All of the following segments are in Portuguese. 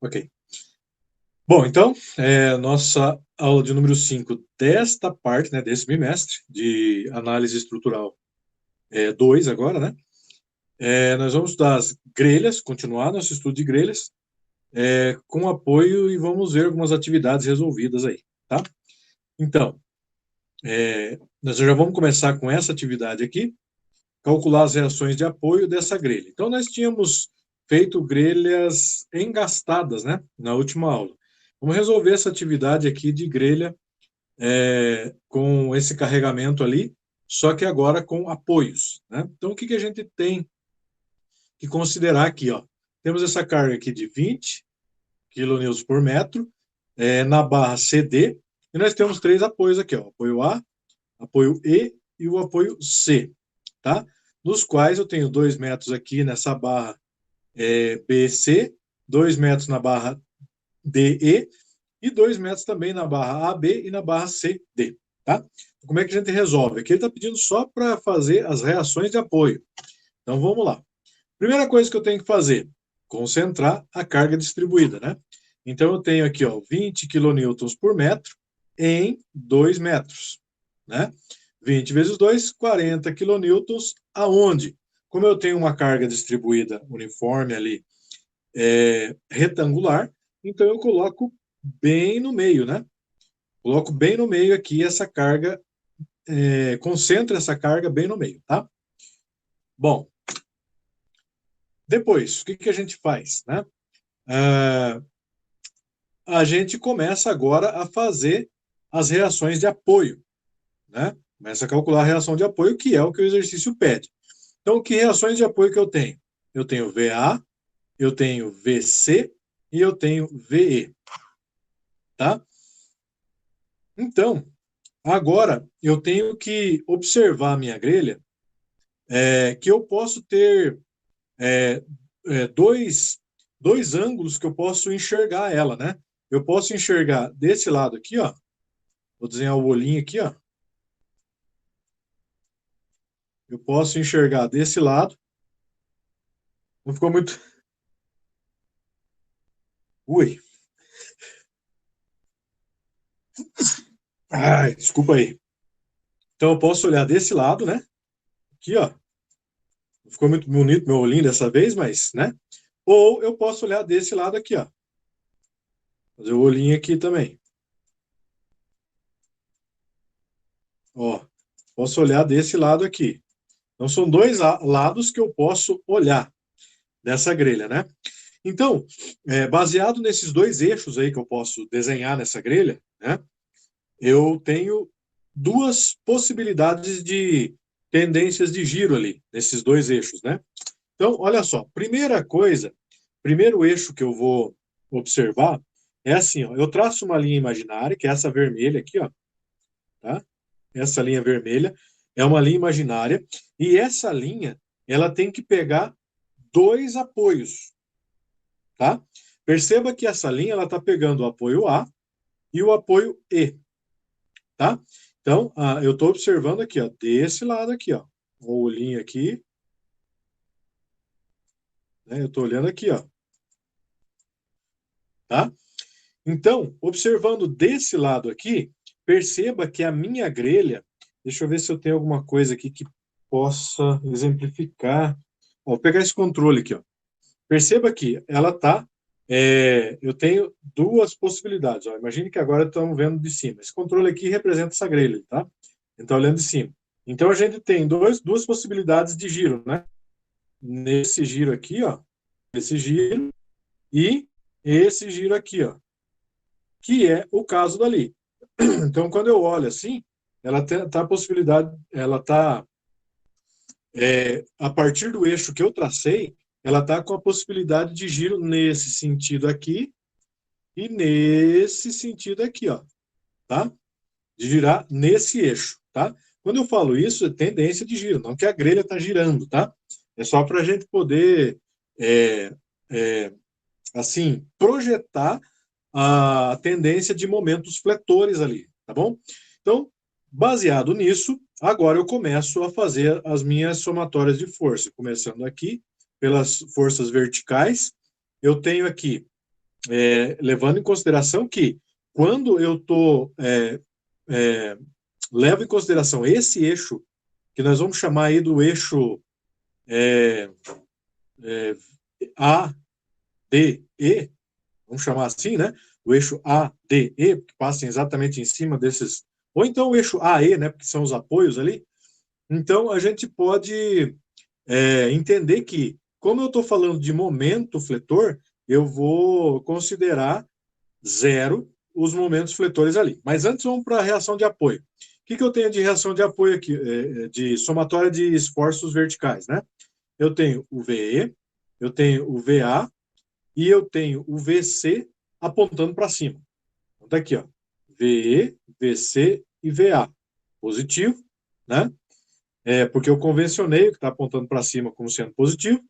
Ok. Bom, então, nossa aula de número 5 desta parte, né, desse bimestre, de análise estrutural 2 agora, né? Nós vamos estudar as grelhas, continuar nosso estudo de grelhas, com apoio, e vamos ver algumas atividades resolvidas aí, tá? Então, nós já vamos começar com essa atividade aqui, calcular as reações de apoio dessa grelha. Então, nós tínhamos feito grelhas engastadas, né, na última aula. Vamos resolver essa atividade aqui de grelha com esse carregamento ali, só que agora com apoios, né? Então, o que a gente tem que considerar aqui, ó? Temos essa carga aqui de 20 kN por metro, na barra CD, e nós temos 3 apoios aqui, ó, apoio A, apoio E e o apoio C, tá? Nos quais eu tenho 2 metros aqui nessa barra BC, 2 metros na barra DE e 2 metros também na barra AB e na barra CD, tá? Como é que a gente resolve? Aqui ele está pedindo só para fazer as reações de apoio. Então vamos lá. Primeira coisa que eu tenho que fazer, concentrar a carga distribuída, né? Então eu tenho aqui, ó, 20 kN por metro em 2 metros, né? 20 vezes 2, 40 kN aonde? Como eu tenho uma carga distribuída uniforme ali, retangular, então eu coloco bem no meio, né? Coloco bem no meio aqui essa carga, concentro essa carga bem no meio, tá? Bom, depois, o que a gente faz, né? A gente começa agora a fazer as reações de apoio, né? Começa a calcular a reação de apoio, que é o que o exercício pede. Então, que reações de apoio que eu tenho? Eu tenho VA, eu tenho VC e eu tenho VE, tá? Então, agora eu tenho que observar a minha grelha, que eu posso ter dois ângulos que eu posso enxergar ela, né? Eu posso enxergar desse lado aqui, ó. Vou desenhar o olhinho aqui, ó. Eu posso enxergar desse lado. Não ficou muito. Ui. Ai, desculpa aí. Então eu posso olhar desse lado, né? Aqui, ó. Não ficou muito bonito meu olhinho dessa vez, mas, né? Ou eu posso olhar desse lado aqui, ó. Fazer o olhinho aqui também. Ó, posso olhar desse lado aqui. Então são dois lados que eu posso olhar dessa grelha, né? Então, baseado nesses dois eixos aí que eu posso desenhar nessa grelha, né? Eu tenho duas possibilidades de tendências de giro ali, nesses dois eixos, né? Então, olha só, primeira coisa, primeiro eixo que eu vou observar é assim, ó, eu traço uma linha imaginária, que é essa vermelha aqui, ó, tá? Essa linha vermelha é uma linha imaginária, e essa linha, ela tem que pegar dois apoios, tá? Perceba que essa linha, ela está pegando o apoio A e o apoio E, tá? Então, eu estou observando aqui, ó, desse lado aqui, ó, o olhinho aqui, né? Eu estou olhando aqui, ó, tá? Então, observando desse lado aqui, perceba que a minha grelha, deixa eu ver se eu tenho alguma coisa aqui que possa exemplificar. Ó, vou pegar esse controle aqui, ó. Perceba que ela tá, eu tenho duas possibilidades, ó. Imagine que agora estamos vendo de cima. Esse controle aqui representa essa grelha, tá? Então, olhando de cima. Então, a gente tem duas possibilidades de giro, né? Nesse giro aqui, ó, esse giro e esse giro aqui, ó, que é o caso dali. Então, quando eu olho assim, ela tá a possibilidade, ela tá a partir do eixo que eu tracei, ela tá com a possibilidade de giro nesse sentido aqui e nesse sentido aqui, ó, tá? De girar nesse eixo, tá? Quando eu falo isso, é tendência de giro, não que a grelha tá girando, tá? É só para a gente poder, assim, projetar a tendência de momentos fletores ali, tá bom? Então, baseado nisso, agora eu começo a fazer as minhas somatórias de força, começando aqui pelas forças verticais, eu tenho aqui, levando em consideração que quando eu levo em consideração esse eixo, que nós vamos chamar aí do eixo ADE, vamos chamar assim, né? O eixo ADE, que passa exatamente em cima desses, ou então o eixo AE, né? Porque são os apoios ali. Então, a gente pode entender que, como eu estou falando de momento fletor, eu vou considerar zero os momentos fletores ali. Mas antes, vamos para a reação de apoio. O que eu tenho de reação de apoio aqui? De somatória de esforços verticais, né? Eu tenho o VE, eu tenho o VA e eu tenho o VC apontando para cima. Então, tá aqui, ó. VE, VC e VA. Positivo, né? Porque eu convencionei o que está apontando para cima como sendo positivo,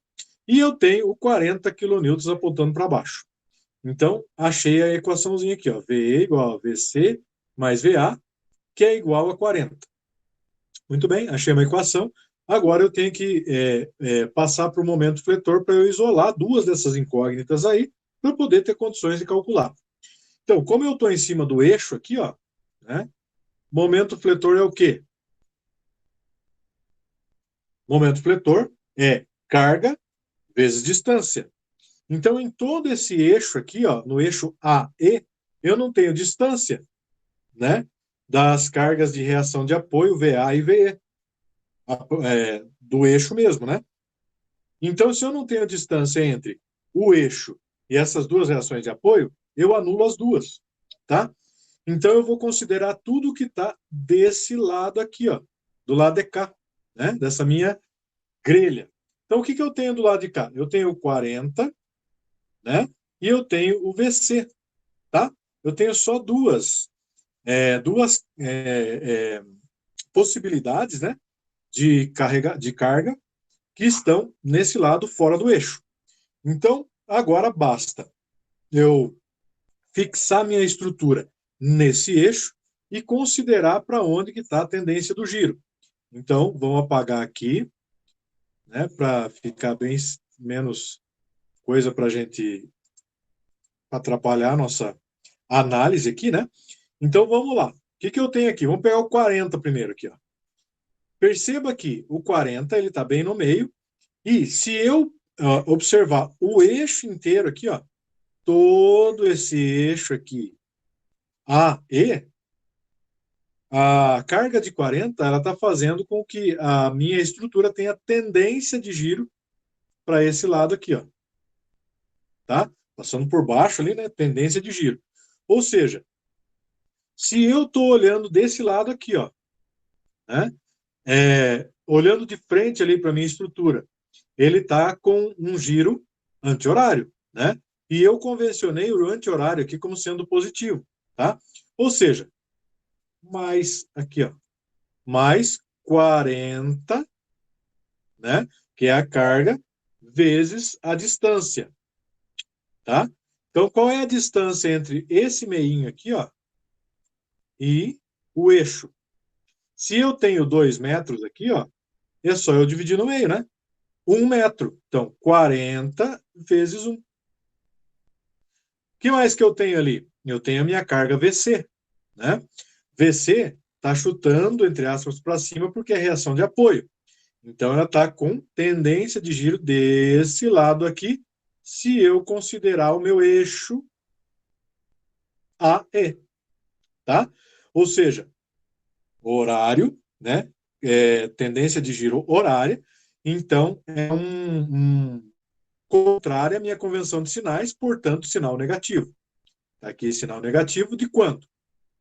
e eu tenho o 40 kN apontando para baixo. Então, achei a equaçãozinha aqui, ó, VE igual a VC mais VA, que é igual a 40. Muito bem, achei uma equação. Agora eu tenho que passar para o momento fletor para eu isolar duas dessas incógnitas aí, para poder ter condições de calcular. Então, como eu estou em cima do eixo aqui, ó, né, momento fletor é o quê? Momento fletor é carga vezes distância. Então, em todo esse eixo aqui, ó, no eixo AE, eu não tenho distância, né, das cargas de reação de apoio VA e VE, do eixo mesmo, né? Então, se eu não tenho distância entre o eixo e essas duas reações de apoio, eu anulo as duas, tá? Então, eu vou considerar tudo que está desse lado aqui, ó, do lado de cá, né, dessa minha grelha. Então, o que eu tenho do lado de cá? Eu tenho o 40, né? E eu tenho o VC, tá? Eu tenho só duas possibilidades, né? De carga que estão nesse lado fora do eixo. Então, agora basta eu fixar minha estrutura nesse eixo e considerar para onde que está a tendência do giro. Então, vamos apagar aqui, né? Para ficar bem menos coisa para a gente atrapalhar a nossa análise aqui, né? Então, vamos lá. O que eu tenho aqui? Vamos pegar o 40 primeiro aqui, ó. Perceba que o 40, ele está bem no meio, e se eu observar o eixo inteiro aqui, ó, todo esse eixo aqui, AE, a carga de 40, ela está fazendo com que a minha estrutura tenha tendência de giro para esse lado aqui, ó. Tá? Passando por baixo ali, né? Tendência de giro. Ou seja, se eu estou olhando desse lado aqui, ó, né? Olhando de frente ali para a minha estrutura, ele está com um giro anti-horário, né? E eu convencionei o anti-horário aqui como sendo positivo, tá? Ou seja, mais aqui, ó, mais 40, né? Que é a carga vezes a distância, tá? Então, qual é a distância entre esse meinho aqui, ó, e o eixo? Se eu tenho 2 metros aqui, ó, é só eu dividir no meio, né? 1 metro. Então, 40 vezes 1. O que mais que eu tenho ali? Eu tenho a minha carga VC, né? VC está chutando, entre aspas, para cima porque é reação de apoio. Então, ela está com tendência de giro desse lado aqui, se eu considerar o meu eixo AE, tá? Ou seja, horário, né? Tendência de giro horária. Então, é contrária à minha convenção de sinais, portanto, sinal negativo. Aqui, sinal negativo de quanto?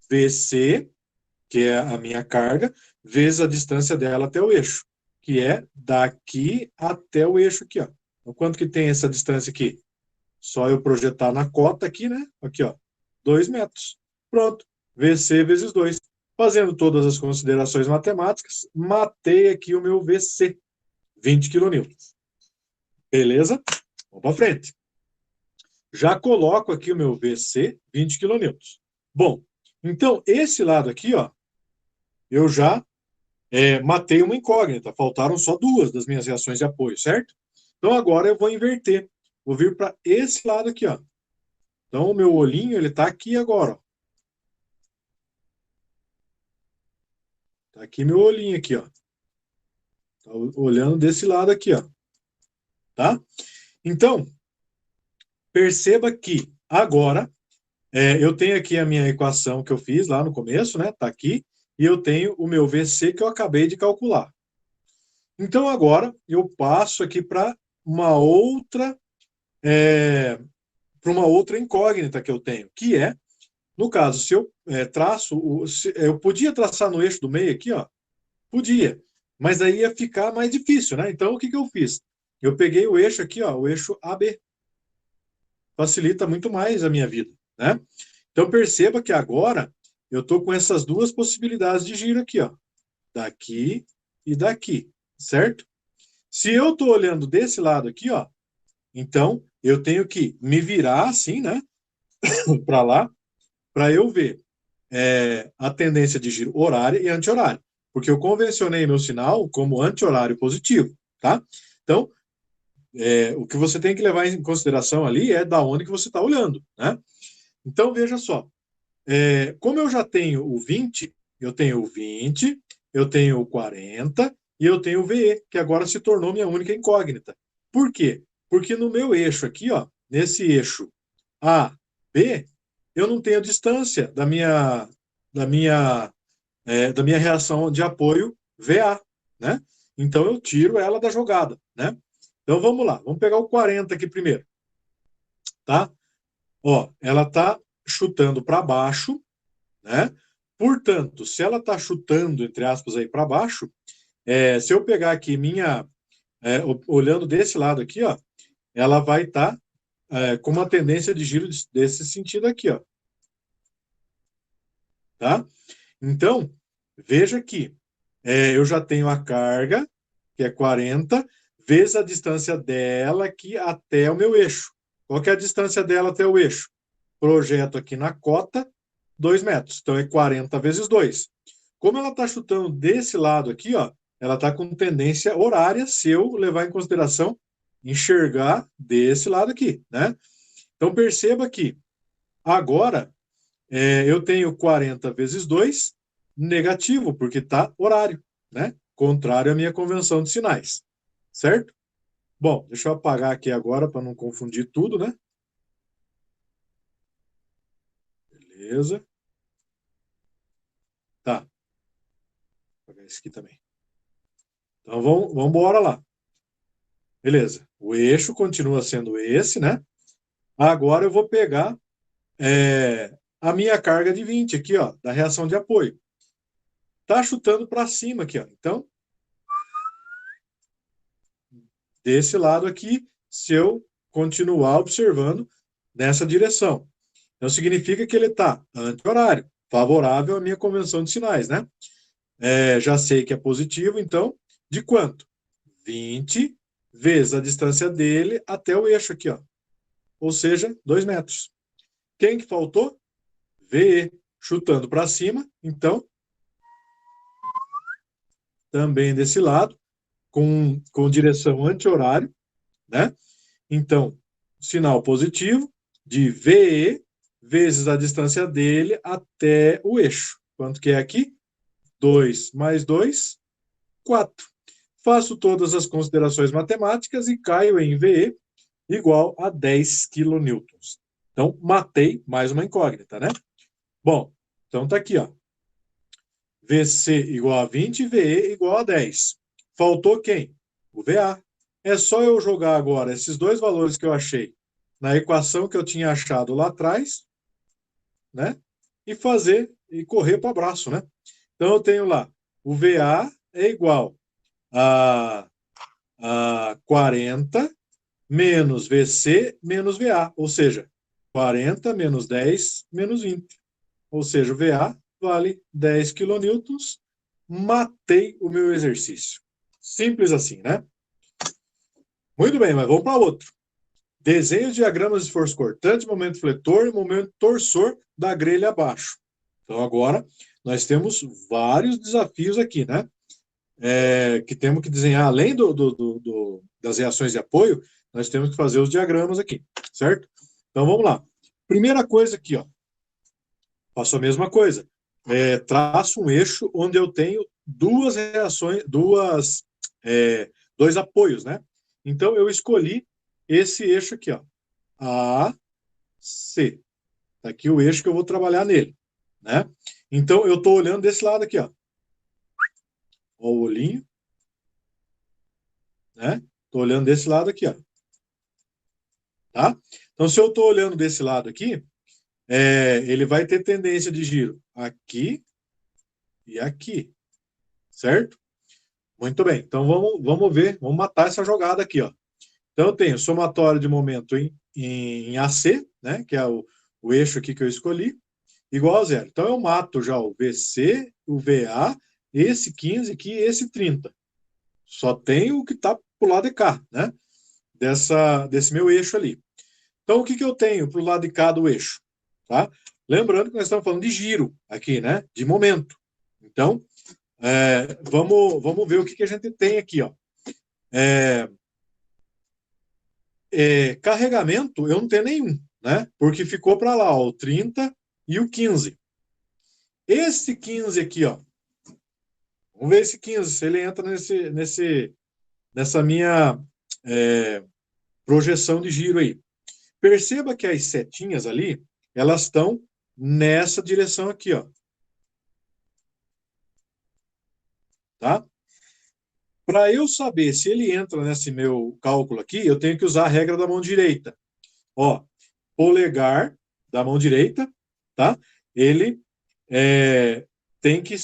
VC, que é a minha carga, vezes a distância dela até o eixo, que é daqui até o eixo aqui, ó. Então, quanto que tem essa distância aqui? Só eu projetar na cota aqui, né? Aqui, ó, 2 metros. Pronto, VC vezes 2. Fazendo todas as considerações matemáticas, matei aqui o meu VC, 20 kN. Beleza? Vamos para frente. Já coloco aqui o meu VC, 20 kN. Bom, então, esse lado aqui, ó, eu já matei uma incógnita. Faltaram só duas das minhas reações de apoio, certo? Então, agora eu vou inverter. Vou vir para esse lado aqui, ó. Então, o meu olhinho, ele está aqui agora, ó. Tá aqui meu olhinho aqui, ó. Tá olhando desse lado aqui, ó. Tá? Então, perceba que agora eu tenho aqui a minha equação que eu fiz lá no começo, né? Tá aqui. E eu tenho o meu VC que eu acabei de calcular. Então, agora, eu passo aqui para uma outra incógnita que eu tenho, que é, no caso, se eu eu podia traçar no eixo do meio aqui, ó, podia, mas aí ia ficar mais difícil, né? Então, o que eu fiz? Eu peguei o eixo aqui, ó, o eixo AB. Facilita muito mais a minha vida, né? Então, perceba que agora eu estou com essas duas possibilidades de giro aqui, ó, daqui e daqui, certo? Se eu estou olhando desse lado aqui, ó, então eu tenho que me virar assim, né, para lá, para eu ver a tendência de giro horária e anti-horário, porque eu convencionei meu sinal como anti-horário positivo, tá? Então, o que você tem que levar em consideração ali é da onde que você está olhando, né? Então, veja só, como eu já tenho o 20, eu tenho o 20, eu tenho o 40 e eu tenho o VE, que agora se tornou minha única incógnita. Por quê? Porque no meu eixo aqui, ó, nesse eixo A, B, eu não tenho a distância da minha reação de apoio VA, né? Então eu tiro ela da jogada, né? Então vamos lá, vamos pegar o 40 aqui primeiro, tá? Ó, ela tá chutando para baixo, né? Portanto, se ela está chutando, entre aspas, aí para baixo, se eu pegar aqui olhando desse lado aqui, ó, ela vai estar com uma tendência de giro desse sentido aqui, ó. Tá? Então, veja que eu já tenho a carga, que é 40, vezes a distância dela aqui até o meu eixo. Qual que é a distância dela até o eixo? Projeto aqui na cota, 2 metros. Então, é 40 vezes 2. Como ela está chutando desse lado aqui, ó, ela está com tendência horária, se eu levar em consideração enxergar desse lado aqui, né? Então, perceba que agora eu tenho 40 vezes 2 negativo, porque está horário, né? Contrário à minha convenção de sinais, certo? Bom, deixa eu apagar aqui agora para não confundir tudo, né? Beleza. Tá. Vou apagar esse aqui também. Então, vamos embora lá. Beleza. O eixo continua sendo esse, né? Agora eu vou pegar a minha carga de 20 aqui, ó, da reação de apoio. Tá chutando para cima aqui, ó. Então, desse lado aqui, se eu continuar observando nessa direção. Então, significa que ele está anti-horário, favorável à minha convenção de sinais, né? Já sei que é positivo, então, de quanto? 20 vezes a distância dele até o eixo aqui, ó. Ou seja, 2 metros. Quem que faltou? VE, chutando para cima, então, também desse lado, com direção anti-horário, né? Então, sinal positivo de VE vezes a distância dele até o eixo. Quanto que é aqui? 2 mais 2, 4. Faço todas as considerações matemáticas e caio em VE igual a 10 kN. Então, matei mais uma incógnita, né? Bom, então tá aqui, ó. VC igual a 20 e VE igual a 10. Faltou quem? O VA. É só eu jogar agora esses dois valores que eu achei na equação que eu tinha achado lá atrás, né? E correr para o abraço, né? Então eu tenho lá, o VA é igual a 40 menos VC menos VA, ou seja, 40 menos 10 menos 20. Ou seja, o VA vale 10 quilonewtons, matei o meu exercício. Simples assim, né? Muito bem, mas vamos para outro. Desenhe os diagramas de força cortante, momento fletor e momento torsor da grelha abaixo. Então, agora, nós temos vários desafios aqui, né? que temos que desenhar, além das reações de apoio, nós temos que fazer os diagramas aqui, certo? Então, vamos lá. Primeira coisa aqui, ó. Faço a mesma coisa. Traço um eixo onde eu tenho duas reações, dois apoios, né? Então, eu escolhi esse eixo aqui, ó. A, C. Tá aqui o eixo que eu vou trabalhar nele, né? Então, eu estou olhando desse lado aqui, ó. Ó o olhinho, né? Estou olhando desse lado aqui, ó. Tá? Então, se eu estou olhando desse lado aqui, ele vai ter tendência de giro aqui e aqui, certo? Muito bem. Então, vamos ver, vamos matar essa jogada aqui, ó. Então, eu tenho somatório de momento em AC, né? Que é o eixo aqui que eu escolhi, igual a zero. Então, eu mato já o VC, o VA, esse 15 aqui e esse 30. Só tem o que está para o lado de cá, né? Desse meu eixo ali. Então, o que eu tenho para o lado de cá do eixo? Tá? Lembrando que nós estamos falando de giro aqui, né? De momento. Então, vamos ver o que a gente tem aqui, ó. Carregamento, eu não tenho nenhum, né? Porque ficou para lá, ó, o 30 e o 15. Esse 15 aqui, ó. Vamos ver esse 15, se ele entra nessa minha projeção de giro aí. Perceba que as setinhas ali, elas estão nessa direção aqui, ó. Tá? Para eu saber se ele entra nesse meu cálculo aqui, eu tenho que usar a regra da mão direita. Ó, polegar da mão direita, tá? Ele tem que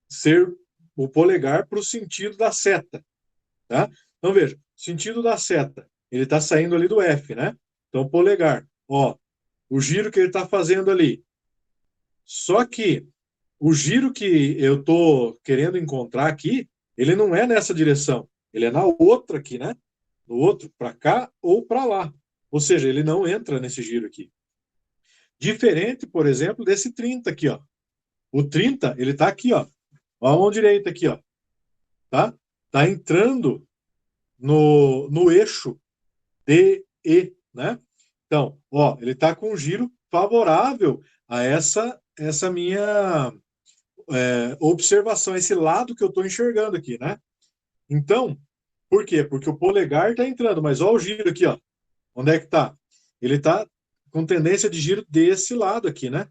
ser o polegar para o sentido da seta, tá? Então, veja, sentido da seta, ele está saindo ali do F, né? Então, polegar, ó, o giro que ele está fazendo ali. Só que o giro que eu estou querendo encontrar aqui, ele não é nessa direção, ele é na outra aqui, né? No outro, para cá ou para lá. Ou seja, ele não entra nesse giro aqui. Diferente, por exemplo, desse 30 aqui, ó. O 30, ele está aqui, ó. Ó a mão direita aqui, ó. Tá? Tá entrando no eixo DE, né? Então, ó, ele está com um giro favorável a essa minha observação, esse lado que eu estou enxergando aqui, né? Então, por quê? Porque o polegar está entrando, mas olha o giro aqui, ó. Onde é que está? Ele está com tendência de giro desse lado aqui, né?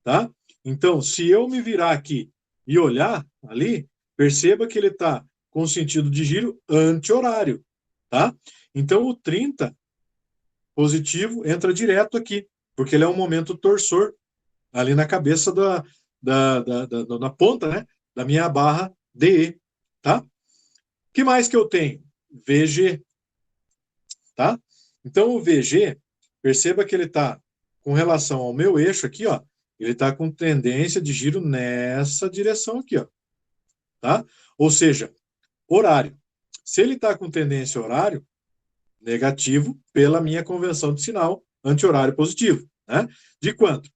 Tá? Então, se eu me virar aqui e olhar ali, perceba que ele está com sentido de giro anti-horário, tá? Então, o 30 positivo entra direto aqui, porque ele é um momento torsor ali na cabeça na ponta, né? Da minha barra DE, tá? O que mais que eu tenho? VG, tá? Então, o VG, perceba que ele está com relação ao meu eixo aqui, ó, ele está com tendência de giro nessa direção aqui, ó, tá? Ou seja, horário. Se ele está com tendência horário, negativo, pela minha convenção de sinal, anti-horário positivo, né? De quanto?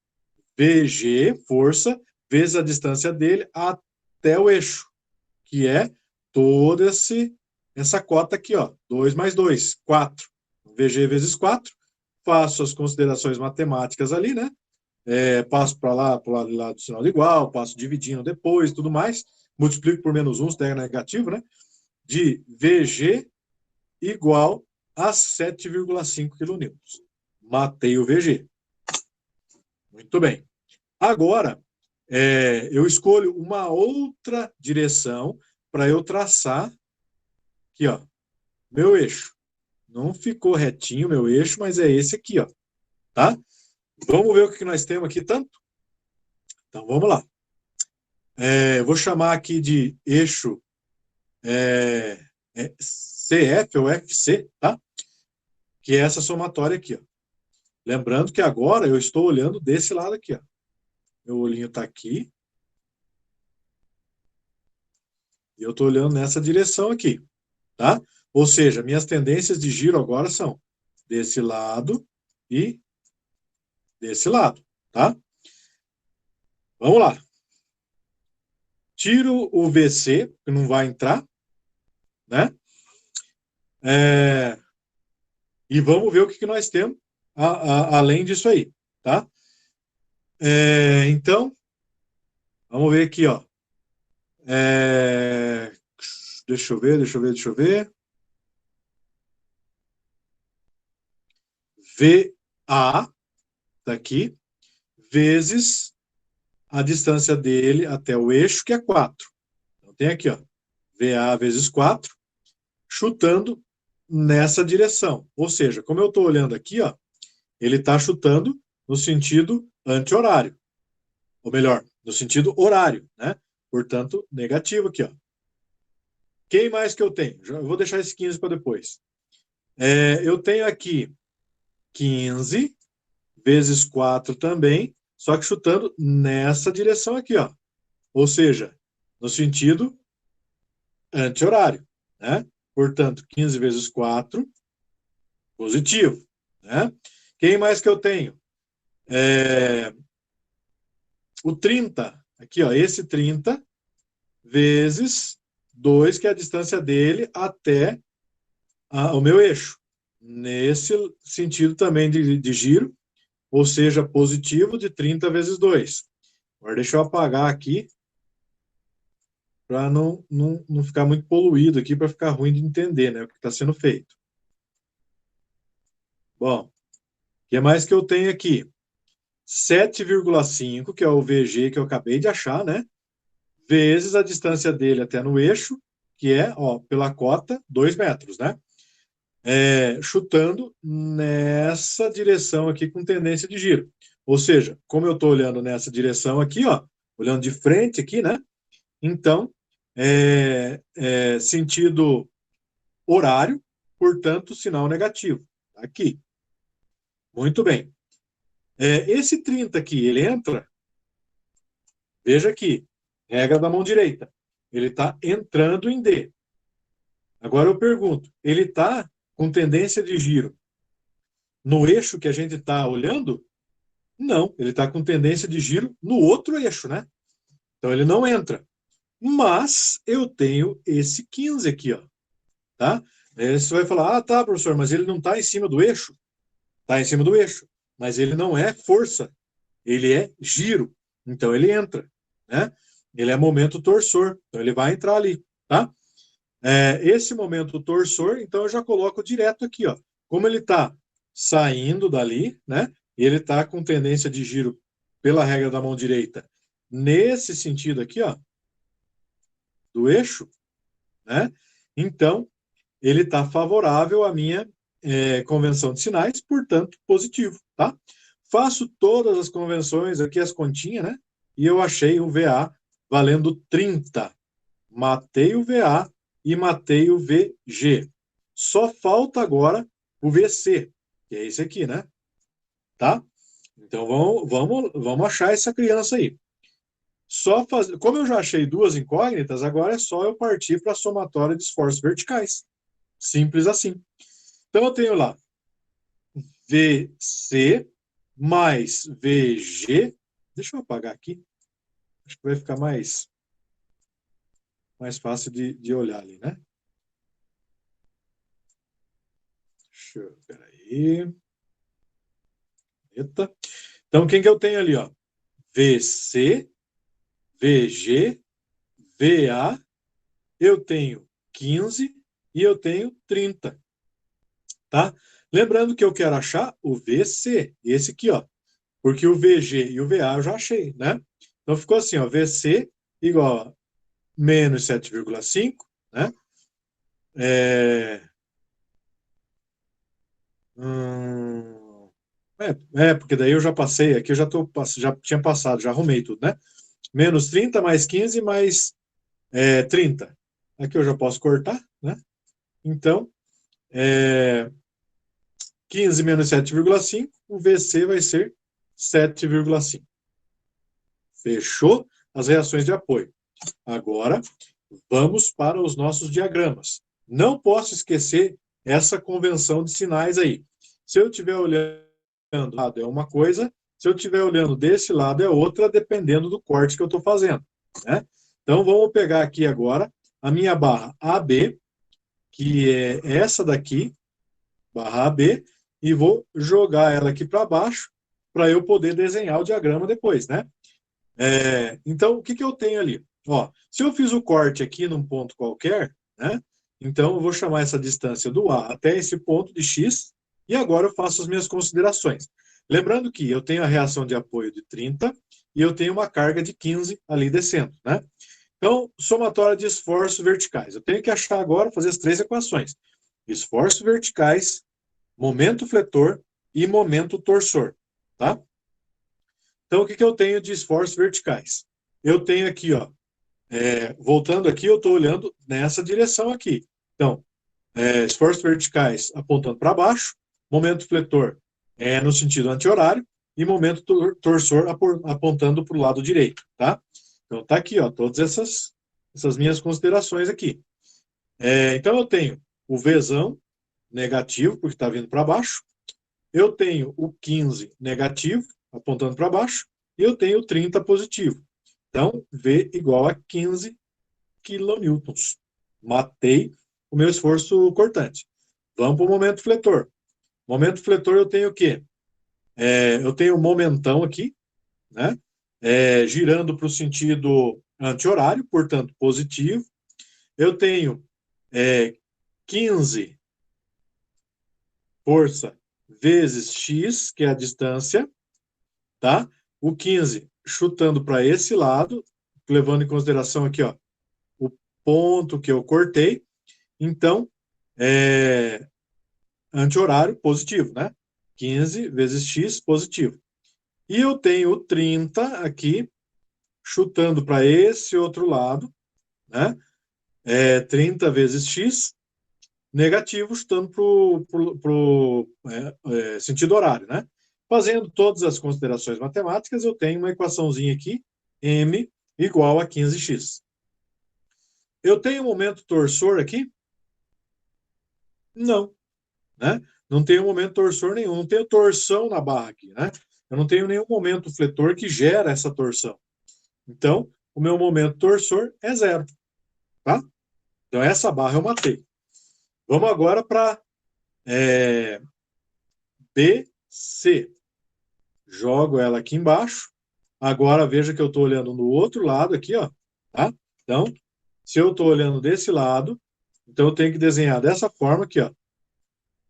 VG, força, vezes a distância dele até o eixo, que é toda essa cota aqui, ó, 2 mais 2, 4. VG vezes 4, faço as considerações matemáticas ali, né? Passo para lá, para o lado do sinal de igual, passo dividindo depois, tudo mais, multiplico por menos 1, se der negativo, né? De VG igual a 7,5 kN. Matei o VG. Muito bem. Agora, eu escolho uma outra direção para eu traçar aqui, ó, meu eixo. Não ficou retinho meu eixo, mas é esse aqui, ó, tá? Vamos ver o que nós temos aqui tanto? Então, vamos lá. Vou chamar aqui de eixo CF ou FC, tá? Que é essa somatória aqui, ó. Lembrando que agora eu estou olhando desse lado aqui, ó. Meu olhinho está aqui. E eu estou olhando nessa direção aqui, tá? Ou seja, minhas tendências de giro agora são desse lado e desse lado, tá? Vamos lá. tiro o VC, que não vai entrar, né? E vamos ver o que nós temos além disso aí, tá? Então, vamos ver aqui, ó. Deixa eu ver. VA, tá aqui, vezes a distância dele até o eixo, que é 4. Então, tem aqui, ó, VA vezes 4, chutando nessa direção. Ou seja, como eu estou olhando aqui, ó, ele está chutando no sentido anti-horário. Ou melhor, no sentido horário, né? Portanto, negativo aqui, ó. Quem mais que eu tenho? Eu vou deixar esse 15 para depois. Eu tenho aqui 15 vezes 4 também, só que chutando nessa direção aqui, ó. Ou seja, no sentido anti-horário, né? Portanto, 15 vezes 4, positivo, né? Quem mais que eu tenho? O 30, aqui, ó, esse 30 vezes 2, que é a distância dele até o meu eixo. Nesse sentido também de giro, ou seja, positivo de 30 vezes 2. Agora deixa eu apagar aqui, para não ficar muito poluído aqui, para ficar ruim de entender, né, o que está sendo feito. Bom, o que mais que eu tenho aqui? 7,5, que é o VG que eu acabei de achar, né? Vezes a distância dele até no eixo, que é, ó, pela cota, 2 metros, né? Chutando nessa direção aqui com tendência de giro. Ou seja, como eu estou olhando nessa direção aqui, ó, olhando de frente aqui, né? Então, sentido horário, portanto, sinal negativo. Aqui. Muito bem. Esse 30 aqui, ele entra, veja aqui, regra da mão direita. Ele está entrando em D. Agora eu pergunto, ele está com tendência de giro no eixo que a gente está olhando? Não, ele está com tendência de giro no outro eixo, né? Então ele não entra. Mas eu tenho esse 15 aqui, ó. Tá? Você vai falar, ah, tá, professor, mas ele não está em cima do eixo? Está em cima do eixo. Mas ele não é força, ele é giro. Então ele entra, né? Ele é momento torsor, então ele vai entrar ali, tá? Esse momento torsor, então eu já coloco direto aqui, ó. Como ele está saindo dali, né? E ele está com tendência de giro pela regra da mão direita nesse sentido aqui, ó, do eixo, né? Então ele está favorável à minha convenção de sinais, portanto positivo, tá? Faço todas as convenções aqui, as continhas, né? E eu achei o VA valendo 30. Matei o VA e matei o VG. Só falta agora o VC, que é esse aqui, né? Tá? Então vamos achar essa criança aí. Como eu já achei duas incógnitas, agora é só eu partir para a somatória de esforços verticais. Simples assim. Então eu tenho lá VC mais VG. Deixa eu apagar aqui. Acho que vai ficar mais fácil de olhar ali, né? Peraí. Eita. Então, quem que eu tenho ali, ó? VC, VG, VA, eu tenho 15 e eu tenho 30, tá? Lembrando que eu quero achar o VC, esse aqui, ó, porque o VG e o VA eu já achei, né? Então, ficou assim, ó, VC igual a menos 7,5, né? Porque daí eu já passei, aqui eu já tinha passado, já arrumei tudo, né? Menos 30 mais 15 mais 30. Aqui eu já posso cortar, né? Então, 15 menos 7,5, o VC vai ser 7,5. Fechou as reações de apoio. Agora, vamos para os nossos diagramas. Não posso esquecer essa convenção de sinais aí. Se eu estiver olhando do lado é uma coisa, se eu estiver olhando desse lado é outra, dependendo do corte que eu estou fazendo, né? Então, vamos pegar aqui agora a minha barra AB, que é essa daqui, barra AB, e vou jogar ela aqui para baixo, para eu poder desenhar o diagrama depois, né? Então, o que, que eu tenho ali? Ó, se eu fiz o corte aqui num ponto qualquer, né? Então, eu vou chamar essa distância do A até esse ponto de X, e agora eu faço as minhas considerações. Lembrando que eu tenho a reação de apoio de 30 e eu tenho uma carga de 15 ali descendo, né? Então, somatória de esforços verticais. Eu tenho que achar agora, fazer as três equações. Esforços verticais, momento fletor e momento torsor, tá? Então, o que, que eu tenho de esforços verticais? Eu tenho aqui, ó, voltando aqui, eu estou olhando nessa direção aqui. Então, esforços verticais apontando para baixo, momento fletor no sentido anti-horário e momento torsor apontando para o lado direito, tá? Então, tá aqui, ó, todas essas minhas considerações aqui. Então, eu tenho o Vzão negativo, porque está vindo para baixo. Eu tenho o 15 negativo, apontando para baixo, e eu tenho o 30 positivo. Então, V igual a 15 quilonewtons. Matei o meu esforço cortante. Vamos para o momento fletor. Momento fletor eu tenho o quê? Eu tenho o momentão aqui, né? Girando para o sentido anti-horário, portanto, positivo. Eu tenho 15 força vezes x, que é a distância, tá? O 15 chutando para esse lado, levando em consideração aqui, ó, o ponto que eu cortei. Então, anti-horário positivo, né? 15 vezes x positivo. E eu tenho o 30 aqui, chutando para esse outro lado, né? 30 vezes x negativo, chutando para o sentido horário, né? Fazendo todas as considerações matemáticas, eu tenho uma equaçãozinha aqui, m igual a 15x. Eu tenho um momento torsor aqui? Não, né? Não tenho momento torsor nenhum, não tenho torção na barra aqui, né? Eu não tenho nenhum momento fletor que gera essa torção. Então, o meu momento torsor é zero, tá? Então, essa barra eu matei. Vamos agora para BC. Jogo ela aqui embaixo. Agora, veja que eu estou olhando no outro lado aqui, ó, tá? Então, se eu estou olhando desse lado, então eu tenho que desenhar dessa forma aqui, ó.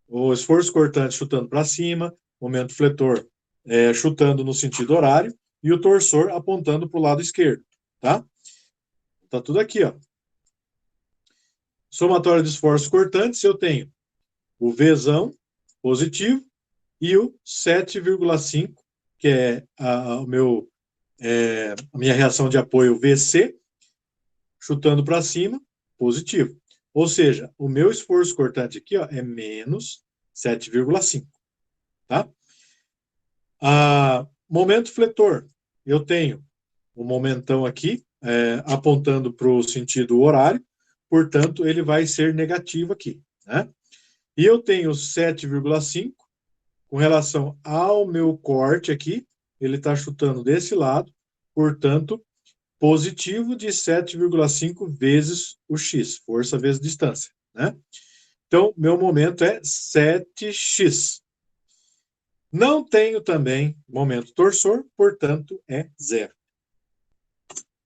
O esforço cortante chutando para cima, momento fletor chutando no sentido horário e o torsor apontando para o lado esquerdo, tá? Tá tudo aqui, ó. Somatória de esforços cortantes, eu tenho o Vzão positivo e o 7,5, que é a minha reação de apoio VC, chutando para cima, positivo. Ou seja, o meu esforço cortante aqui, ó, é menos 7,5, tá? Momento fletor, eu tenho o momentão aqui, apontando para o sentido horário, portanto, ele vai ser negativo aqui, né? E eu tenho 7,5 com relação ao meu corte aqui, ele está chutando desse lado, portanto, positivo de 7,5 vezes o x, força vezes distância, né? Então, meu momento é 7x. Não tenho também momento torsor, portanto, é zero.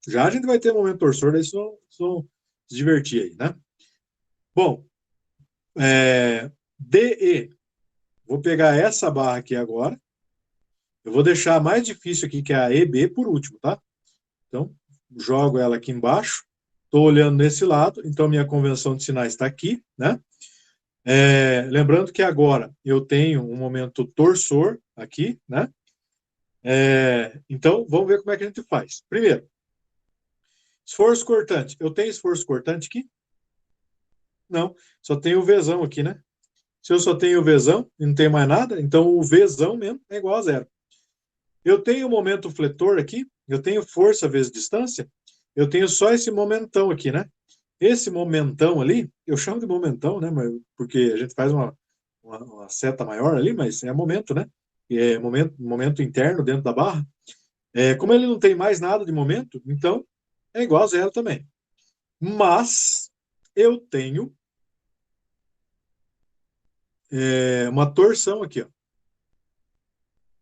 Já a gente vai ter momento torsor, daí vocês vão se divertir aí, né? Bom, DE. Vou pegar essa barra aqui agora. Eu vou deixar a mais difícil aqui, que é a EB, por último, tá? Então, jogo ela aqui embaixo. Estou olhando nesse lado, então minha convenção de sinais está aqui, né? Lembrando que agora eu tenho um momento torsor aqui, né? Então, vamos ver como é que a gente faz. Primeiro, esforço cortante. Eu tenho esforço cortante aqui? Não, só tenho o Vzão aqui, né? Se eu só tenho o Vzão e não tenho mais nada, então o Vzão mesmo é igual a zero. Eu tenho o momento fletor aqui, eu tenho força vezes distância, eu tenho só esse momentão aqui, né? Esse momentão ali, eu chamo de momentão, né? Porque a gente faz uma seta maior ali, mas é momento, né? É momento interno dentro da barra. Como ele não tem mais nada de momento, então é igual a zero também. Mas eu tenho uma torção aqui, ó,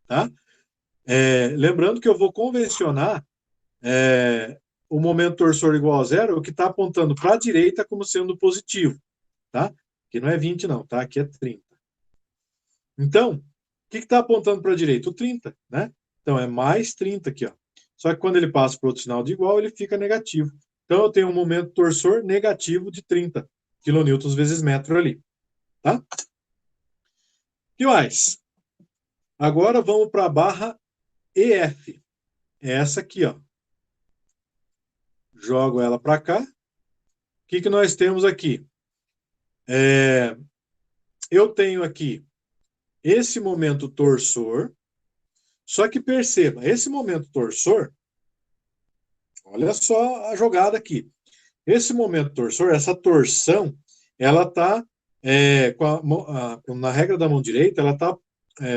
tá? Lembrando que eu vou convencionar o momento torsor igual a zero, o que está apontando para a direita como sendo positivo, tá? Que não é 20 não, tá? Aqui é 30. Então, o que está apontando para a direita? O 30, né? Então, é mais 30 aqui, ó. Só que quando ele passa para outro sinal de igual, ele fica negativo. Então, eu tenho um momento torsor negativo de 30 quilonewtons vezes metro ali, tá? O que mais? Agora vamos para a barra EF. É essa aqui, ó. Jogo ela para cá. O que nós temos aqui? Eu tenho aqui esse momento torsor, só que perceba, esse momento torsor, olha só a jogada aqui. Esse momento torsor, essa torção, ela está, na regra da mão direita, ela está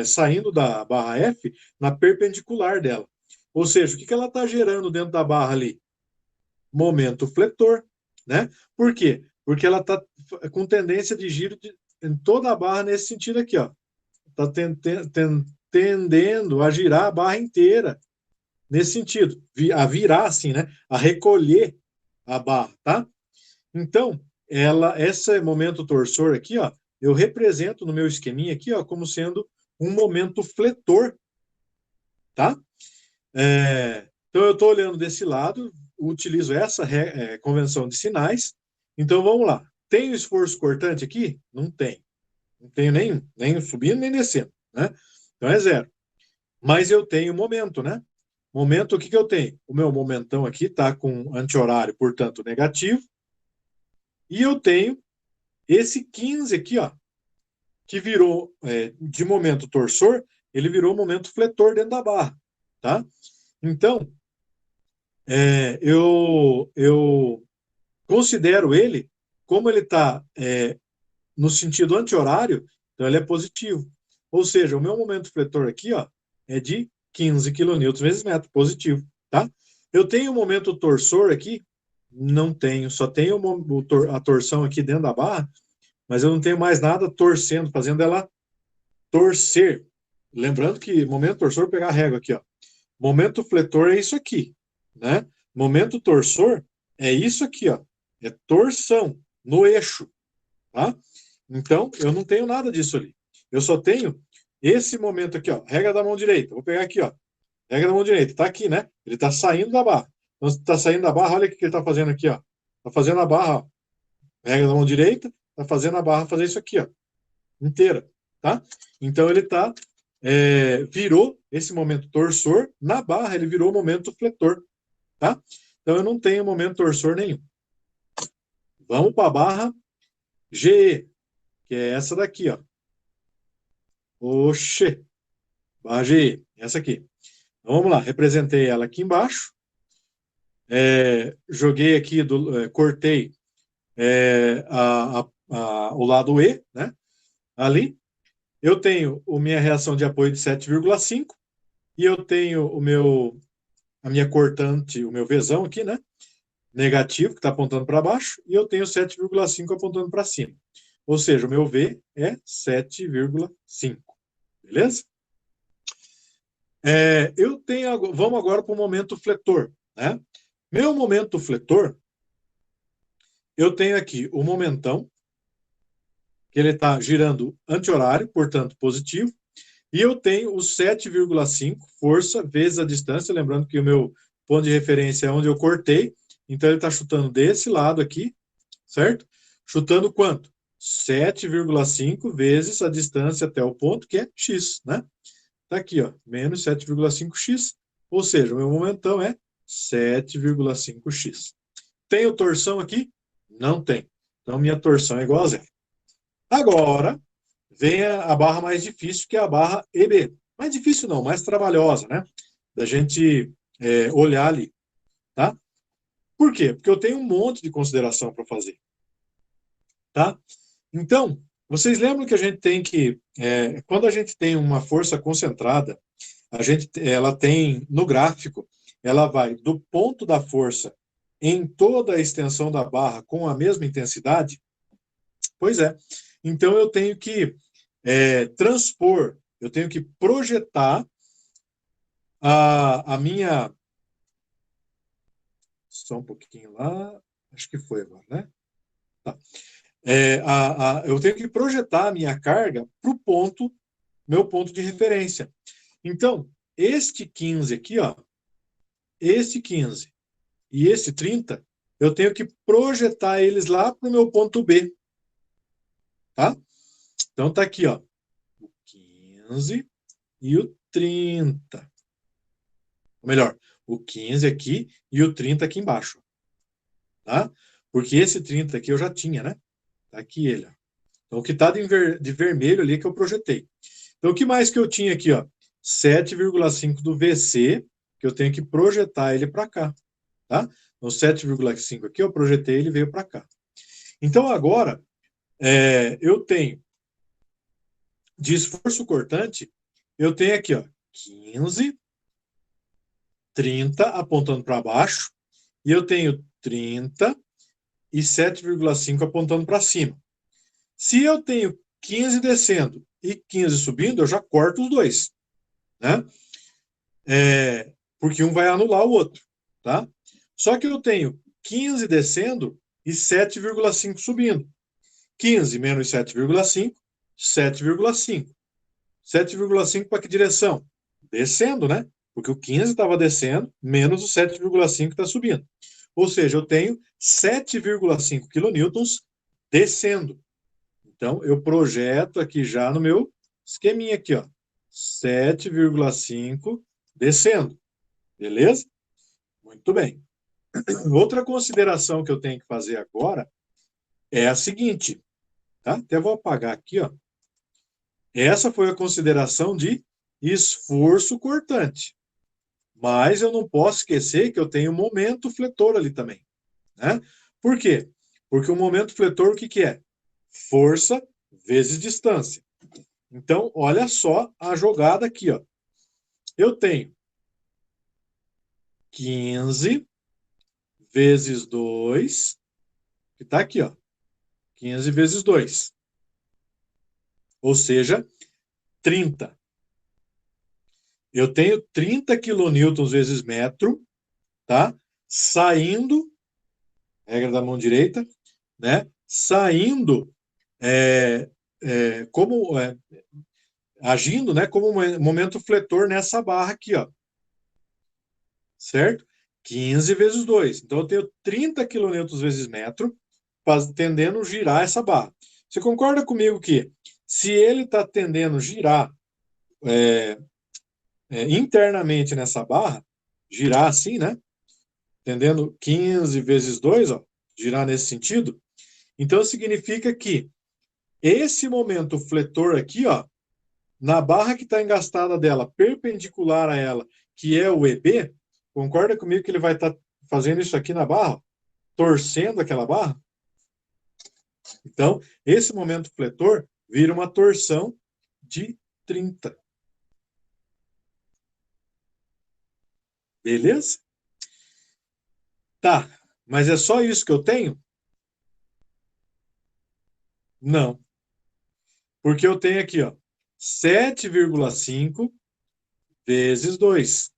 saindo da barra F na perpendicular dela. Ou seja, o que ela está gerando dentro da barra ali? Momento fletor, né? Por quê? Porque ela está com tendência de giro em toda a barra nesse sentido aqui, ó. Está tendendo a girar a barra inteira nesse sentido, a virar assim, né? A recolher a barra, tá? Então, esse momento torsor aqui, ó, eu represento no meu esqueminha aqui, ó, como sendo um momento fletor, tá? Então, eu estou olhando desse lado, utilizo essa convenção de sinais. Então, vamos lá. Tem esforço cortante aqui? Não tem. Não tenho nenhum, nem subindo nem descendo, né? Então, é zero. Mas eu tenho momento, né? Momento, o que eu tenho? O meu momentão aqui está com anti-horário, portanto, negativo. E eu tenho esse 15 aqui, ó, que virou, de momento torsor, ele virou momento fletor dentro da barra, tá? Então, eu considero ele, como ele está no sentido anti-horário, então ele é positivo. Ou seja, o meu momento fletor aqui, ó, é de 15 kN vezes metro, positivo, tá? Eu tenho o momento torsor aqui? Não tenho, só tenho a torção aqui dentro da barra, mas eu não tenho mais nada torcendo, fazendo ela torcer. Lembrando que momento torsor, pegar a régua aqui, ó. Momento fletor é isso aqui, né? Momento torsor é isso aqui, ó. É torção no eixo, tá? Então, eu não tenho nada disso ali. Eu só tenho esse momento aqui, ó. Regra da mão direita. Vou pegar aqui, ó. Regra da mão direita. Tá aqui, né? Ele tá saindo da barra. Então, se tá saindo da barra, olha o que ele tá fazendo aqui, ó. Tá fazendo a barra, ó. Regra da mão direita. Tá fazendo a barra fazer isso aqui, ó. Inteira, tá? Então, ele tá... virou esse momento torsor. Na barra, ele virou o momento fletor, tá? Então, eu não tenho momento torsor nenhum. Vamos para a barra GE, que é essa daqui, ó. Oxê, barra GE, essa aqui. Então, vamos lá, representei ela aqui embaixo. Joguei aqui, cortei o lado E, né? Ali. Eu tenho a minha reação de apoio de 7,5 e eu tenho a minha cortante, o meu Vzão aqui, né? Negativo, que está apontando para baixo, e eu tenho 7,5 apontando para cima. Ou seja, o meu V é 7,5. Beleza? Vamos agora para o momento fletor, né? Meu momento fletor, eu tenho aqui o momentão, que ele está girando anti-horário, portanto positivo, e eu tenho o 7,5 força vezes a distância, lembrando que o meu ponto de referência é onde eu cortei, então ele está chutando desse lado aqui, certo? Chutando quanto? 7,5 vezes a distância até o ponto, que é x, né? Tá aqui, ó, menos 7,5x, ou seja, o meu momentão é 7,5x. Tenho torção aqui? Não tem. Então, minha torção é igual a zero. Agora, vem a barra mais difícil, que é a barra EB. Mais difícil não, mais trabalhosa, né? Da gente olhar ali, tá? Por quê? Porque eu tenho um monte de consideração para fazer, tá? Então, vocês lembram que a gente tem que, quando a gente tem uma força concentrada, ela tem, no gráfico, ela vai do ponto da força em toda a extensão da barra com a mesma intensidade? Pois é. Então, eu tenho que transpor, eu tenho que projetar a minha... Só um pouquinho lá. Acho que foi agora, né? Tá. Eu tenho que projetar a minha carga para o ponto, meu ponto de referência. Então, este 15 aqui, ó, esse 15 e esse 30, eu tenho que projetar eles lá para o meu ponto B. Tá? Então, tá aqui, ó, o 15 e o 30. Ou melhor, o 15 aqui e o 30 aqui embaixo. Tá? Porque esse 30 aqui eu já tinha, né? Tá aqui ele, ó. Então, o que está de vermelho ali é que eu projetei. Então, o que mais que eu tinha aqui, ó? 7,5 do VC, que eu tenho que projetar ele para cá, tá? Então, 7,5 aqui, eu projetei, ele veio para cá. Então, agora, eu tenho de esforço cortante, eu tenho aqui, ó, 15, 30 apontando para baixo, e eu tenho 30 e 7,5 apontando para cima. Se eu tenho 15 descendo e 15 subindo, eu já corto os dois, né? Porque um vai anular o outro, tá? Só que eu tenho 15 descendo e 7,5 subindo. 15 menos 7,5, 7,5. 7,5 para que direção? Descendo, né? Porque o 15 estava descendo, menos o 7,5 está subindo. Ou seja, eu tenho 7,5 quilonewtons descendo. Então, eu projeto aqui já no meu esqueminha aqui, ó. 7,5 descendo. Beleza? Muito bem. Outra consideração que eu tenho que fazer agora é a seguinte, tá? Até vou apagar aqui, ó. Essa foi a consideração de esforço cortante. Mas eu não posso esquecer que eu tenho momento fletor ali também, né? Por quê? Porque o momento fletor, o que que é? Força vezes distância. Então, olha só a jogada aqui, ó. Eu tenho 15 vezes 2, que está aqui, ó. 15 vezes 2. Ou seja, 30. Eu tenho 30 quilonewtons vezes metro, tá? Saindo, regra da mão direita, né? Saindo como agindo, né? Como momento fletor nessa barra aqui, ó. Certo? 15 vezes 2. Então, eu tenho 30 quilonewtons vezes metro, tendendo a girar essa barra. Você concorda comigo que se ele está tendendo a girar internamente nessa barra, girar assim, né? Tendendo 15 vezes 2, ó, girar nesse sentido, então significa que esse momento fletor aqui, ó, na barra que está engastada dela, perpendicular a ela, que é o EB, concorda comigo que ele vai estar fazendo isso aqui na barra? Torcendo aquela barra? Então, esse momento fletor vira uma torção de 30. Beleza? Tá, mas é só isso que eu tenho? Não. Porque eu tenho aqui, ó, 7,5 vezes 2.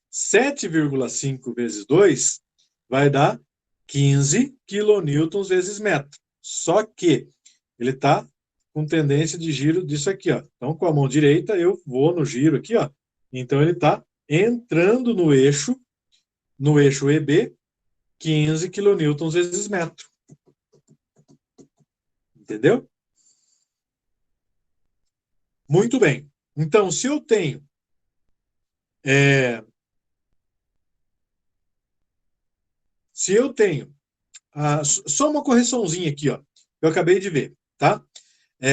7,5 vezes 2 vai dar 15 quilonewtons vezes metro. Só que ele está com tendência de giro disso aqui, ó. Então, com a mão direita, eu vou no giro aqui, ó. Então, ele está entrando no eixo EB, 15 quilonewtons vezes metro. Entendeu? Muito bem. Então, se eu tenho só uma correçãozinha aqui, ó, eu acabei de ver, tá?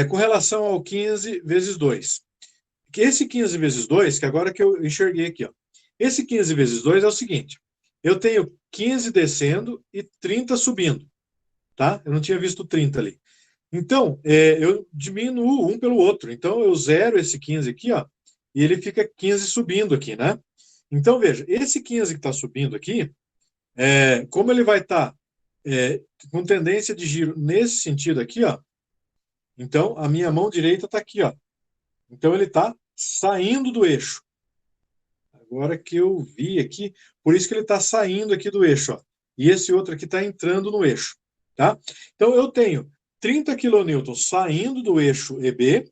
Com relação ao 15 vezes 2. Esse 15 vezes 2, que agora que eu enxerguei aqui, ó. Esse 15 vezes 2 é o seguinte, eu tenho 15 descendo e 30 subindo, tá? Eu não tinha visto 30 ali. Então, eu diminuo um pelo outro. Então, eu zero esse 15 aqui, ó, e ele fica 15 subindo aqui, né? Então, veja, esse 15 que está subindo aqui, como ele vai estar com tendência de giro nesse sentido aqui, ó, então a minha mão direita está aqui, ó. Então ele está saindo do eixo. Agora que eu vi aqui, por isso que ele está saindo aqui do eixo, ó. E esse outro aqui está entrando no eixo, tá? Então eu tenho 30 kN saindo do eixo EB,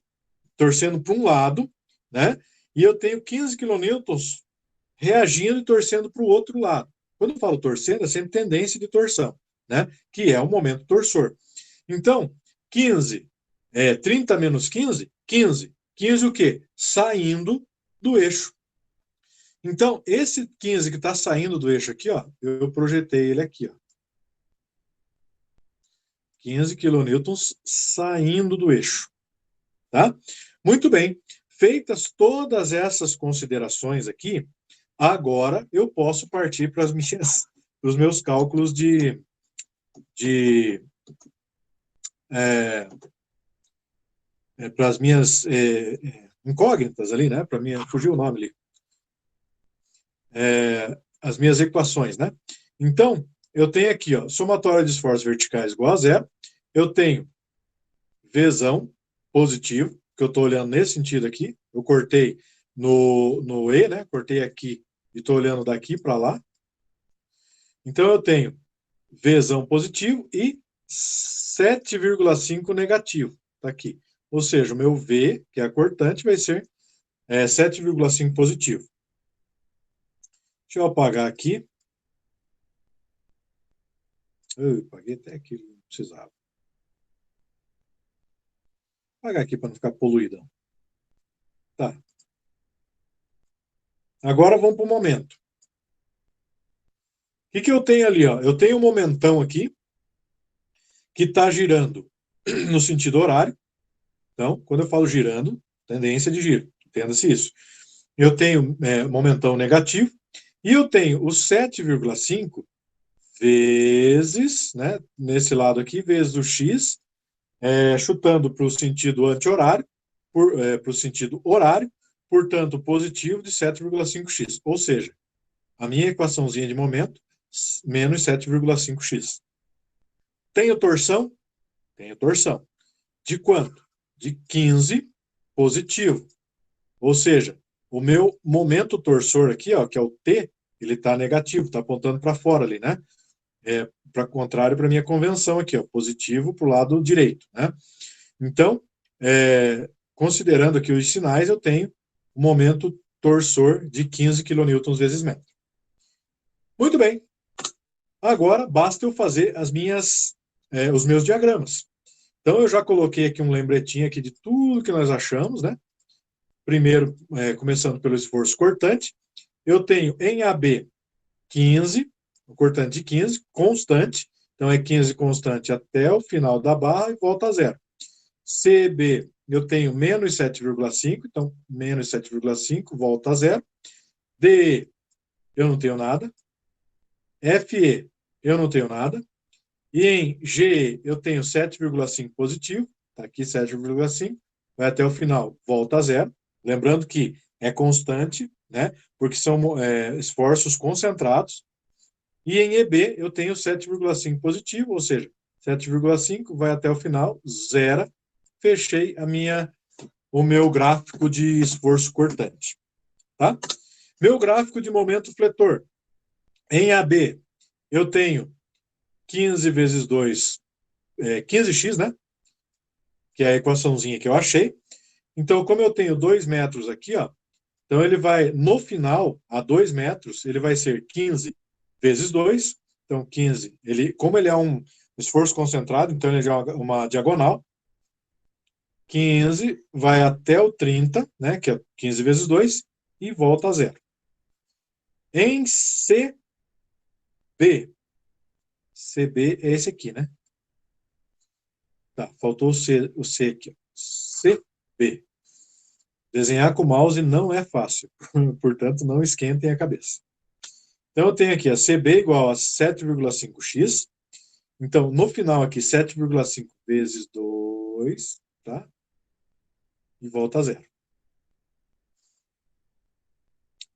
torcendo para um lado, né? E eu tenho 15 kN reagindo e torcendo para o outro lado. Quando eu falo torcendo, é sempre tendência de torção, né? Que é o momento torsor. Então, 15, 30 menos 15, 15. 15 o quê? Saindo do eixo. Então, esse 15 que está saindo do eixo aqui, ó, eu projetei ele aqui, ó. 15 quilonewtons saindo do eixo, tá? Muito bem. Feitas todas essas considerações aqui, agora eu posso partir para os meus cálculos para as minhas incógnitas ali, né? Para mim, fugiu o nome ali. As minhas equações, né? Então, eu tenho aqui, ó, somatória de esforços verticais igual a zero. Eu tenho Vzão positivo, que eu estou olhando nesse sentido aqui. Eu cortei no E, né? Cortei aqui e estou olhando daqui para lá. Então, eu tenho Vzão positivo e 7,5 negativo. Está aqui. Ou seja, o meu V, que é a cortante, vai ser 7,5 positivo. Deixa eu apagar aqui. Eu apaguei até aqui, não precisava. Vou apagar aqui para não ficar poluído. Tá. Agora vamos para o momento. O que eu tenho ali? Ó? Eu tenho um momentão aqui que está girando no sentido horário. Então, quando eu falo girando, tendência de giro. Entenda-se isso. Eu tenho momentão negativo e eu tenho o 7,5 vezes, né, nesse lado aqui, vezes o x, chutando para o sentido anti-horário, para o sentido horário, portanto, positivo de 7,5x. Ou seja, a minha equaçãozinha de momento, menos 7,5x. Tenho torção? Tenho torção. De quanto? De 15 positivo. Ou seja, o meu momento torsor aqui, ó, que é o T, ele está negativo, está apontando para fora ali, né? Para contrário para a minha convenção aqui, ó, positivo para o lado direito, né? Então, considerando aqui os sinais, eu tenho um momento torsor de 15 kN vezes metro. Muito bem. Agora, basta eu fazer os meus diagramas. Então, eu já coloquei aqui um lembretinho aqui de tudo que nós achamos, né? Primeiro, começando pelo esforço cortante, eu tenho em AB 15, o cortante de 15, constante, então é 15 constante até o final da barra e volta a zero. CB, eu tenho menos 7,5, então menos 7,5, volta a zero. DE, eu não tenho nada. FE, eu não tenho nada. E em GE, eu tenho 7,5 positivo, está aqui 7,5, vai até o final, volta a zero. Lembrando que é constante, né? Porque são esforços concentrados. E em EB, eu tenho 7,5 positivo, ou seja, 7,5 vai até o final, zero. Fechei o meu gráfico de esforço cortante. Tá? Meu gráfico de momento fletor. Em AB, eu tenho 15 vezes 2, 15x, né? Que é a equaçãozinha que eu achei. Então, como eu tenho 2 metros aqui, ó, então ele vai, no final, a 2 metros, ele vai ser 15 vezes 2. Então, 15, como ele é um esforço concentrado, então ele é uma diagonal. 15 vai até o 30, né, que é 15 vezes 2, e volta a zero. Em CB é esse aqui, né? Tá, faltou o C aqui. CB. Desenhar com o mouse não é fácil, portanto, não esquentem a cabeça. Então, eu tenho aqui a CB igual a 7,5x. Então, no final aqui, 7,5 vezes 2, tá? E volta a zero.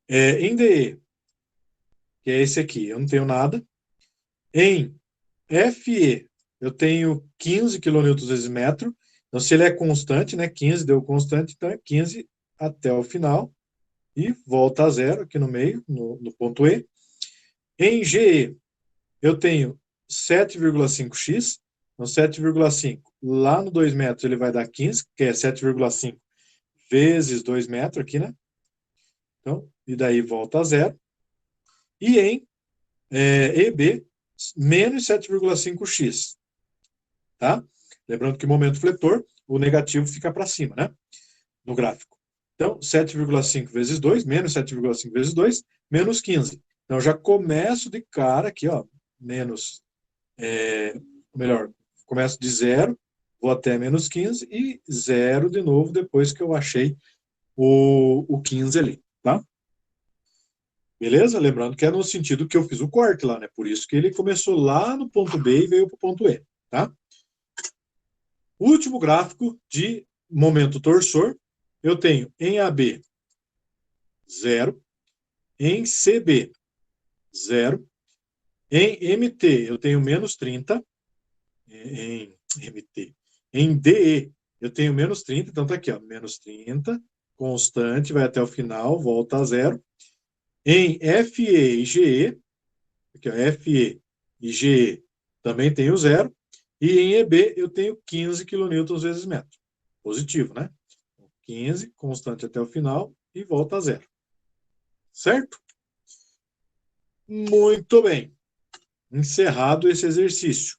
Em DE, que é esse aqui, eu não tenho nada. Em FE, eu tenho 15 kN vezes metro. Então, se ele é constante, né? 15 deu constante, então é 15 até o final. E volta a zero aqui no meio, no ponto E. Em GE, eu tenho 7,5x. Então, 7,5 lá no 2 metros ele vai dar 15, que é 7,5 vezes 2 metros aqui, né? Então, e daí volta a zero. E em EB, menos 7,5x. Tá? Lembrando que o momento fletor, o negativo fica para cima, né? No gráfico. Então, 7,5 vezes 2, menos 7,5 vezes 2, menos 15. Então, já começo de cara aqui, ó, menos, melhor, começo de zero, vou até menos 15 e zero de novo depois que eu achei o 15 ali, tá? Beleza? Lembrando que é no sentido que eu fiz o corte lá, né? Por isso que ele começou lá no ponto B e veio para o ponto E, tá? Último gráfico de momento torsor, eu tenho em AB 0, em CB 0, em MT eu tenho menos 30, em MT, em DE eu tenho menos 30, então tá aqui, ó, menos 30, constante, vai até o final, volta a zero. Em FE e GE, aqui, ó, FE e GE também tenho zero, e em EB eu tenho 15 kN vezes metro. Positivo, né? 15, constante até o final, e volta a zero. Certo? Muito bem. Encerrado esse exercício.